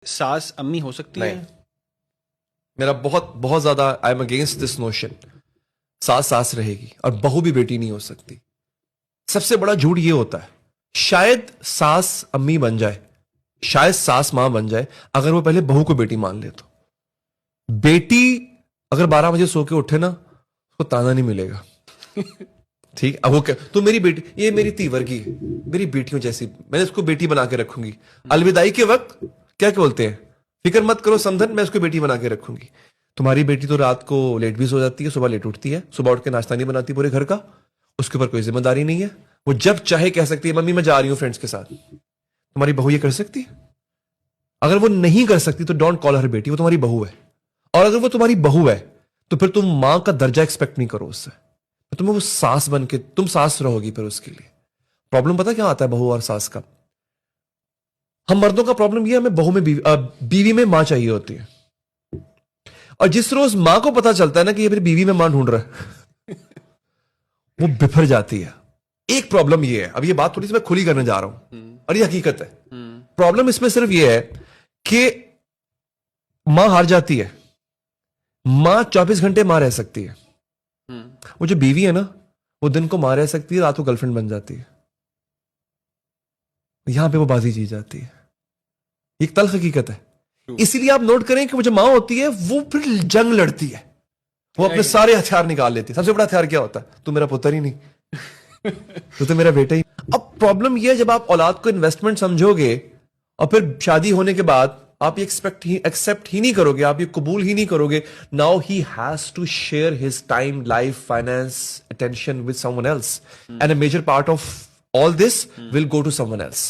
सास अम्मी हो सकती नहीं। है? मेरा बहुत बहुत ज्यादा I am against this notion. सास सास रहेगी और बहू भी बेटी नहीं हो सकती। सबसे बड़ा झूठ ये होता है, शायद सास अम्मी बन जाए, शायद सास मां बन जाए, अगर वो पहले बहू को बेटी मान ले तो। बेटी अगर 12 बजे सो के उठे ना, उसको ताना नहीं मिलेगा। ठीक, अब वो तो मेरी बेटी, ये मेरी तीवर की है, मेरी बेटियों जैसी, मैंने इसको बेटी बना के रखूंगी। अलविदाई के वक्त क्या बोलते हैं, फिक्र मत करो समधन, मैं इसको बेटी बना के रखूंगी। तुम्हारी बेटी तो रात को लेट भी सो जाती है, सुबह लेट उठती है, सुबह उठ के नाश्ता नहीं बनाती पूरे घर का, उसके ऊपर कोई जिम्मेदारी नहीं है। वो जब चाहे कह सकती है मम्मी मैं जा रही हूं फ्रेंड्स के साथ। तुम्हारी बहू ये कर सकती है? अगर वो नहीं कर सकती तो डोंट कॉल हर बेटी, वो तुम्हारी बहू है। और अगर वो तुम्हारी बहू है तो फिर तुम मां का दर्जा एक्सपेक्ट नहीं करो उससे, तुम्हें वो सास बन के तुम सास रहोगी। फिर उसके लिए प्रॉब्लम पता क्या आता है बहू और सास का? हम मर्दों का प्रॉब्लम ये है, हमें बहू में बीवी में मां चाहिए होती है। और जिस रोज मां को पता चलता है ना कि ये मेरी बीवी में मां ढूंढ रहा है वो बिफर जाती है। एक प्रॉब्लम ये है, अब ये बात थोड़ी सी मैं खुली करने जा रहा हूं और ये हकीकत है। प्रॉब्लम इसमें सिर्फ ये है कि मां हार जाती है। मां 24 घंटे मां रह सकती है, वो जो बीवी है ना, वो दिन को मां रह सकती है, रात को गर्लफ्रेंड बन जाती है। यहां पे वो बाजी जी जाती है। एक तल्ख हकीकत है। इसीलिए आप नोट करें कि वो जो मां होती है वो फिर जंग लड़ती है, वो अपने सारे हथियार निकाल लेती है। सबसे बड़ा हथियार क्या होता है? तू मेरा पुत्र ही नहीं तो मेरा बेटा ही। अब प्रॉब्लम यह है, जब आप औलाद को इन्वेस्टमेंट समझोगे और फिर शादी होने के बाद आप ये एक्सेप्ट ही नहीं करोगे, आप ये कबूल ही नहीं करोगे, now he has to share his time, life, finance, attention with someone else, and a major part of all this will go to someone else.